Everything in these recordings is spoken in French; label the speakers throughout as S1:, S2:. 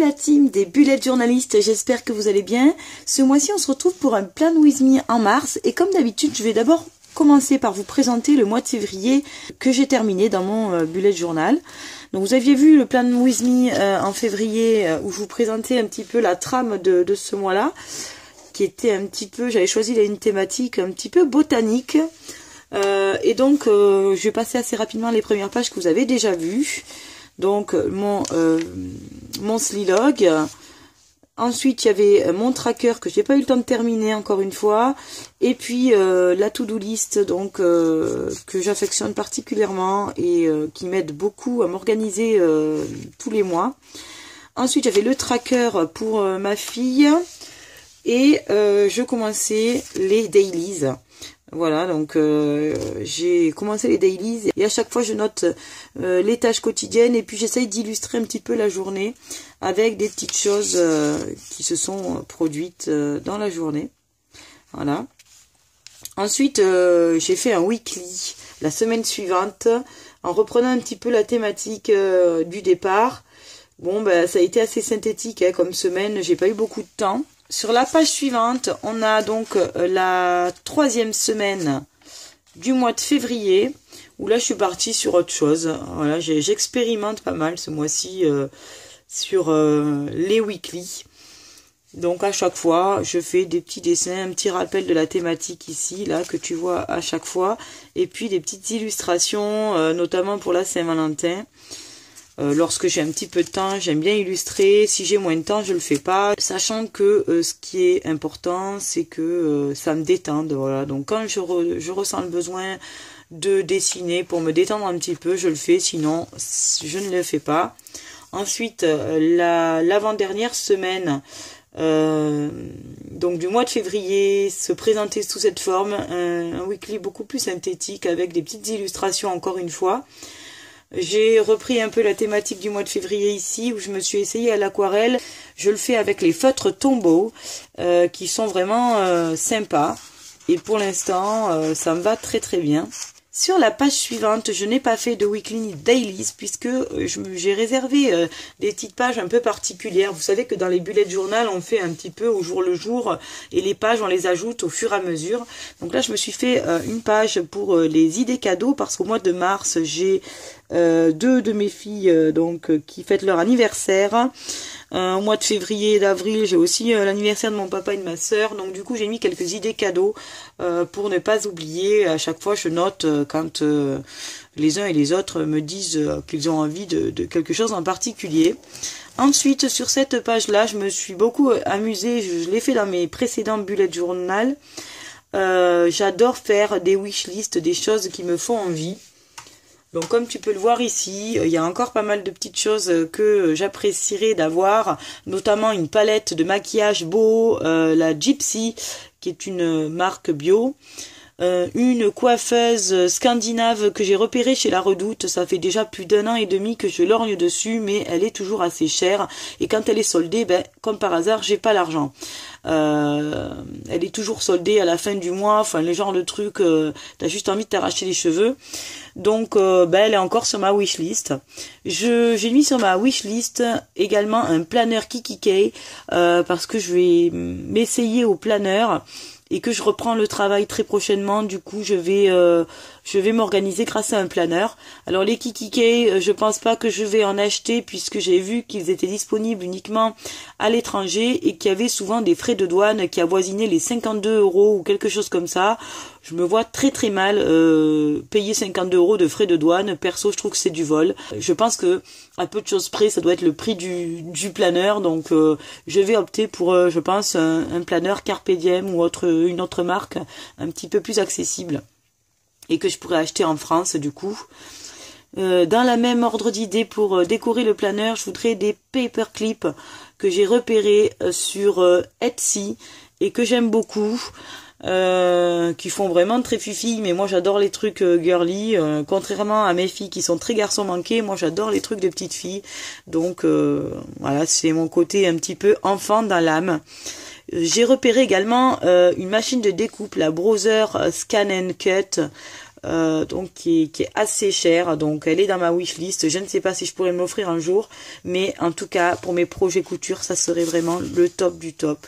S1: la team des bullet journalistes, j'espère que vous allez bien. Ce mois-ci on se retrouve pour un plan with me en mars et comme d'habitude je vais d'abord commencer par vous présenter le mois de février que j'ai terminé dans mon bullet journal. Donc vous aviez vu le plan with me en février où je vous présentais un petit peu la trame de ce mois-là, qui était un petit peu, j'avais choisi une thématique un petit peu botanique. Et donc je vais passer assez rapidement les premières pages que vous avez déjà vues. Donc mon Slilog. Ensuite il y avait mon tracker que j'ai pas eu le temps de terminer encore une fois. Et puis la to-do list donc que j'affectionne particulièrement et qui m'aide beaucoup à m'organiser tous les mois. Ensuite j'avais le tracker pour ma fille. Et je commençais les dailies. Voilà, donc j'ai commencé les dailies et à chaque fois je note les tâches quotidiennes et puis j'essaye d'illustrer un petit peu la journée avec des petites choses qui se sont produites dans la journée. Voilà. Ensuite, j'ai fait un weekly la semaine suivante en reprenant un petit peu la thématique du départ. Bon, ben, ça a été assez synthétique hein, comme semaine, j'ai pas eu beaucoup de temps. Sur la page suivante, on a donc la 3e semaine du mois de février, où là je suis partie sur autre chose. Voilà, j'expérimente pas mal ce mois-ci sur les weekly. Donc à chaque fois, je fais des petits dessins, un petit rappel de la thématique ici, là, que tu vois à chaque fois. Et puis des petites illustrations, notamment pour la Saint-Valentin. Lorsque j'ai un petit peu de temps, j'aime bien illustrer. Si j'ai moins de temps, je le fais pas. Sachant que ce qui est important, c'est que ça me détende. Voilà. Donc quand je ressens le besoin de dessiner pour me détendre un petit peu, je le fais. Sinon, je ne le fais pas. Ensuite, l'avant-dernière semaine donc du mois de février, se présenter sous cette forme. Un weekly beaucoup plus synthétique avec des petites illustrations encore une fois. J'ai repris un peu la thématique du mois de février ici, où je me suis essayée à l'aquarelle. Je le fais avec les feutres Tombow, qui sont vraiment sympas. Et pour l'instant, ça me va très très bien. Sur la page suivante, je n'ai pas fait de weekly ni dailies, puisque j'ai réservé des petites pages un peu particulières. Vous savez que dans les bullet journal, on fait un petit peu au jour le jour, et les pages, on les ajoute au fur et à mesure. Donc là, je me suis fait une page pour les idées cadeaux, parce qu'au mois de mars, j'ai 2 de mes filles donc qui fêtent leur anniversaire. Au mois de février et d'avril, j'ai aussi l'anniversaire de mon papa et de ma soeur. Donc du coup, j'ai mis quelques idées cadeaux pour ne pas oublier. À chaque fois, je note quand les uns et les autres me disent qu'ils ont envie de quelque chose en particulier. Ensuite, sur cette page-là, je me suis beaucoup amusée. Je l'ai fait dans mes précédents bullet journal. J'adore faire des wishlists, des choses qui me font envie. Donc comme tu peux le voir ici, il y a encore pas mal de petites choses que j'apprécierais d'avoir, notamment une palette de maquillage beau, la Gypsy, qui est une marque bio, une coiffeuse scandinave que j'ai repérée chez La Redoute. Ça fait déjà plus d'1 an et demi que je lorgne dessus, mais elle est toujours assez chère, et quand elle est soldée, ben, comme par hasard, j'ai pas l'argent. Elle est toujours soldée à la fin du mois, enfin le genre de truc, t'as juste envie de t'arracher les cheveux. Donc ben, elle est encore sur ma wishlist. J'ai mis sur ma wishlist également un planeur Kikikay, parce que je vais m'essayer au planeur et que je reprends le travail très prochainement. Du coup je vais m'organiser grâce à un planeur. Alors les Kikikay, je pense pas que je vais en acheter, puisque j'ai vu qu'ils étaient disponibles uniquement à l'étranger et qu'il y avait souvent des frais de douane qui avoisinaient les 52 € ou quelque chose comme ça. Je me vois très très mal payer 52 € de frais de douane. Perso, je trouve que c'est du vol. Je pense que à peu de choses près, ça doit être le prix du planeur. Donc je vais opter pour, je pense, un planeur Carpe Diem ou une autre marque un petit peu plus accessible et que je pourrais acheter en France du coup. Dans la même ordre d'idée, pour décorer le planeur, je voudrais des paperclips que j'ai repérés sur Etsy et que j'aime beaucoup. Qui font vraiment très fifi, mais moi j'adore les trucs girly, contrairement à mes filles qui sont très garçons manqués. Moi j'adore les trucs de petites filles, donc voilà, c'est mon côté un petit peu enfant dans l'âme. J'ai repéré également une machine de découpe, la Brother Scan and Cut, donc qui est assez chère. Donc elle est dans ma wishlist. Je ne sais pas si je pourrais me l'offrir un jour, mais en tout cas pour mes projets couture, ça serait vraiment le top du top.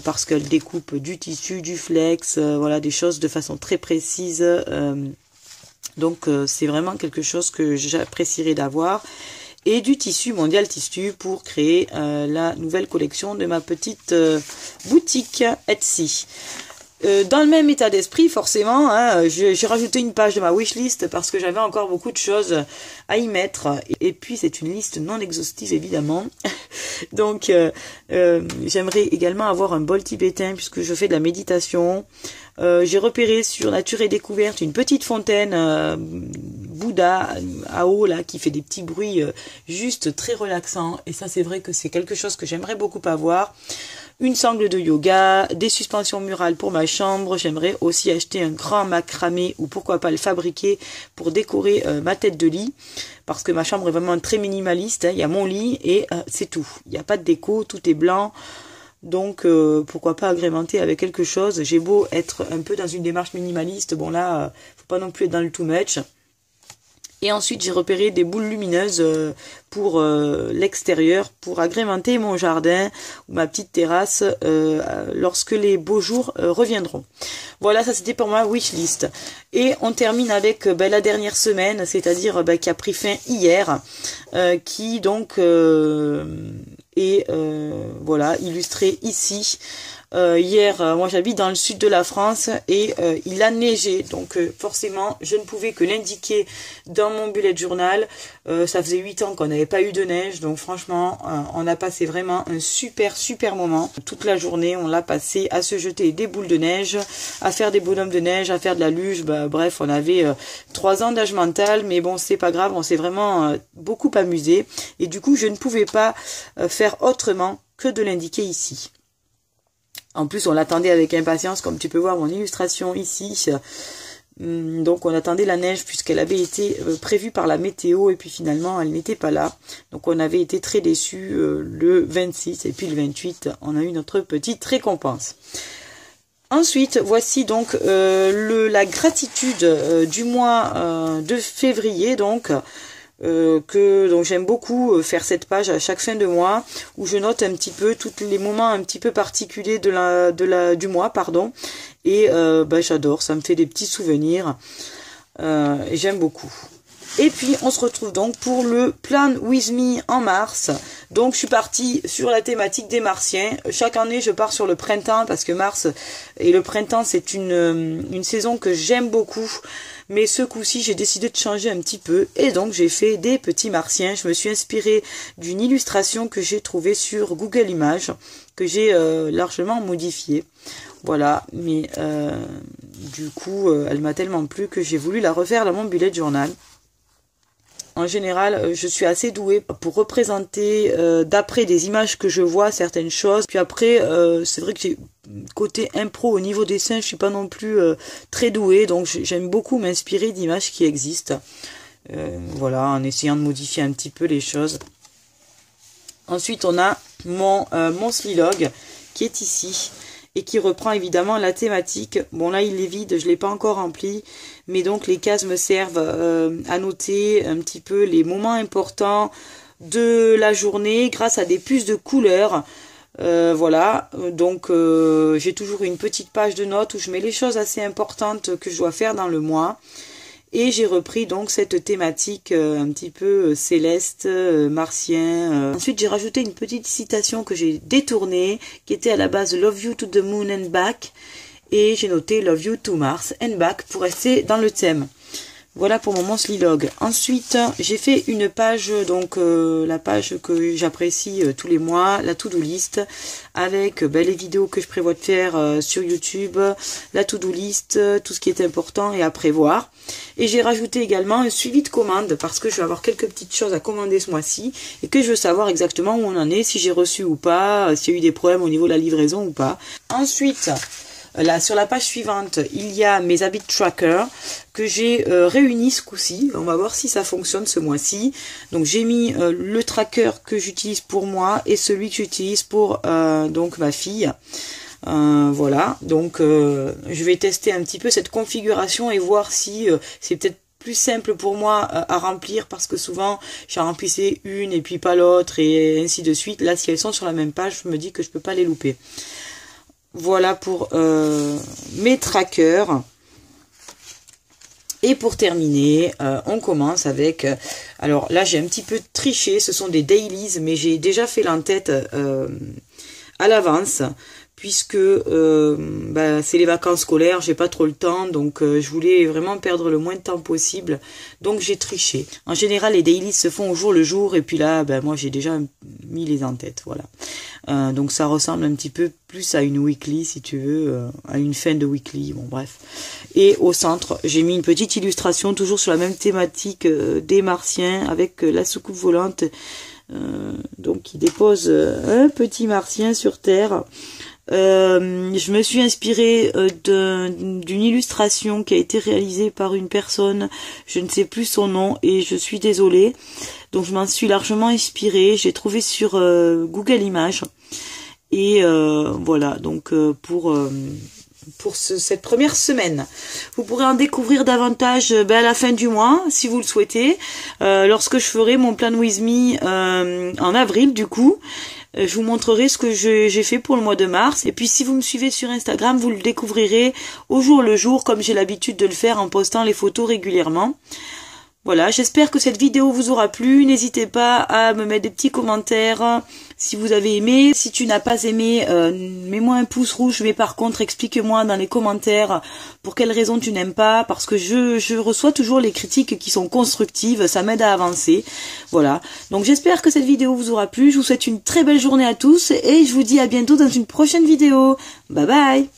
S1: Parce qu'elle découpe du tissu, du flex, voilà, des choses de façon très précise. Donc c'est vraiment quelque chose que j'apprécierais d'avoir. Et du tissu Mondial Tissu pour créer la nouvelle collection de ma petite boutique Etsy. Dans le même état d'esprit, forcément, hein, j'ai rajouté une page de ma wishlist parce que j'avais encore beaucoup de choses à y mettre. Et puis, c'est une liste non exhaustive, évidemment. Donc, j'aimerais également avoir un bol tibétain puisque je fais de la méditation. J'ai repéré sur Nature et Découverte une petite fontaine Bouddha à eau là qui fait des petits bruits juste très relaxants. Et ça, c'est vrai que c'est quelque chose que j'aimerais beaucoup avoir. Une sangle de yoga, des suspensions murales pour ma chambre. J'aimerais aussi acheter un grand macramé ou pourquoi pas le fabriquer pour décorer ma tête de lit. Parce que ma chambre est vraiment très minimaliste. Hein. Il y a mon lit et c'est tout. Il n'y a pas de déco, tout est blanc. Donc pourquoi pas agrémenter avec quelque chose. J'ai beau être un peu dans une démarche minimaliste. Bon là, faut pas non plus être dans le too much. Et ensuite, j'ai repéré des boules lumineuses pour l'extérieur, pour agrémenter mon jardin ou ma petite terrasse lorsque les beaux jours reviendront. Voilà, ça c'était pour ma wishlist. Et on termine avec la dernière semaine, c'est-à-dire qui a pris fin hier, qui donc est voilà, illustrée ici. Hier, moi j'habite dans le sud de la France et il a neigé, donc forcément je ne pouvais que l'indiquer dans mon bullet journal. Ça faisait 8 ans qu'on n'avait pas eu de neige, donc franchement on a passé vraiment un super moment. Toute la journée on l'a passé à se jeter des boules de neige, à faire des bonhommes de neige, à faire de la luge. Bref, on avait 3 ans d'âge mental, mais bon c'est pas grave, on s'est vraiment beaucoup amusé et du coup je ne pouvais pas faire autrement que de l'indiquer ici. En plus, on l'attendait avec impatience, comme tu peux voir mon illustration ici. Donc, on attendait la neige puisqu'elle avait été prévue par la météo et puis finalement, elle n'était pas là. Donc, on avait été très déçus le 26 et puis le 28, on a eu notre petite récompense. Ensuite, voici donc la gratitude du mois de février, donc j'aime beaucoup faire cette page à chaque fin de mois où je note un petit peu tous les moments un petit peu particuliers du mois, pardon. Et j'adore, ça me fait des petits souvenirs et j'aime beaucoup. Et puis on se retrouve donc pour le Plan With Me en mars. Donc je suis partie sur la thématique des martiens. Chaque année je pars sur le printemps parce que mars et le printemps c'est une saison que j'aime beaucoup. Mais ce coup-ci, j'ai décidé de changer un petit peu. Et donc, j'ai fait des petits martiens. Je me suis inspirée d'une illustration que j'ai trouvée sur Google Images, que j'ai largement modifiée. Voilà, mais du coup, elle m'a tellement plu que j'ai voulu la refaire dans mon bullet journal. En général, je suis assez douée pour représenter d'après des images que je vois certaines choses. Puis après, c'est vrai que j'ai côté impro au niveau dessin, je suis pas non plus très douée. Donc j'aime beaucoup m'inspirer d'images qui existent. Voilà, en essayant de modifier un petit peu les choses. Ensuite, on a mon Slilog qui est ici. Et qui reprend évidemment la thématique. Bon là il est vide, je ne l'ai pas encore rempli, mais donc les cases me servent à noter un petit peu les moments importants de la journée grâce à des puces de couleurs. Voilà, donc j'ai toujours une petite page de notes où je mets les choses assez importantes que je dois faire dans le mois. Et j'ai repris donc cette thématique un petit peu céleste, martien. Ensuite, j'ai rajouté une petite citation que j'ai détournée, qui était à la base Love you to the moon and back. Et j'ai noté Love you to Mars and back pour rester dans le thème. Voilà pour mon Monslilog. Ensuite, j'ai fait une page, donc la page que j'apprécie tous les mois, la to-do list, avec les vidéos que je prévois de faire sur YouTube, la to-do list, tout ce qui est important et à prévoir. Et j'ai rajouté également un suivi de commande parce que je vais avoir quelques petites choses à commander ce mois-ci et que je veux savoir exactement où on en est, si j'ai reçu ou pas, s'il y a eu des problèmes au niveau de la livraison ou pas. Ensuite, là, sur la page suivante, il y a mes habits tracker que j'ai réunis ce coup-ci. On va voir si ça fonctionne ce mois-ci. Donc j'ai mis le tracker que j'utilise pour moi et celui que j'utilise pour donc ma fille. Voilà, donc je vais tester un petit peu cette configuration et voir si c'est peut-être plus simple pour moi à remplir, parce que souvent j'en remplissais une et puis pas l'autre et ainsi de suite. Là, si elles sont sur la même page, je me dis que je peux pas les louper. Voilà pour mes trackers. Et pour terminer, on commence avec... alors là, j'ai un petit peu triché, ce sont des dailies, mais j'ai déjà fait l'en-tête à l'avance, puisque c'est les vacances scolaires, j'ai pas trop le temps, donc je voulais vraiment perdre le moins de temps possible, donc j'ai triché. En général, les dailies se font au jour le jour, et puis là, moi j'ai déjà mis les en-têtes, voilà. Donc ça ressemble un petit peu plus à une weekly, si tu veux, à une fin de weekly, bon bref. Et au centre, j'ai mis une petite illustration, toujours sur la même thématique des martiens, avec la soucoupe volante, donc qui dépose un petit martien sur Terre. Je me suis inspirée d'une illustration qui a été réalisée par une personne, je ne sais plus son nom et je suis désolée. Donc je m'en suis largement inspirée, j'ai trouvé sur Google Images. Et voilà, donc pour cette première semaine. Vous pourrez en découvrir davantage à la fin du mois, si vous le souhaitez, lorsque je ferai mon plan with me en avril du coup. Je vous montrerai ce que j'ai fait pour le mois de mars. Et puis si vous me suivez sur Instagram, vous le découvrirez au jour le jour, comme j'ai l'habitude de le faire en postant les photos régulièrement. Voilà, j'espère que cette vidéo vous aura plu. N'hésitez pas à me mettre des petits commentaires si vous avez aimé. Si tu n'as pas aimé, mets-moi un pouce rouge. Mais par contre, explique-moi dans les commentaires pour quelles raisons tu n'aimes pas. Parce que je reçois toujours les critiques qui sont constructives. Ça m'aide à avancer. Voilà. Donc j'espère que cette vidéo vous aura plu. Je vous souhaite une très belle journée à tous. Et je vous dis à bientôt dans une prochaine vidéo. Bye bye.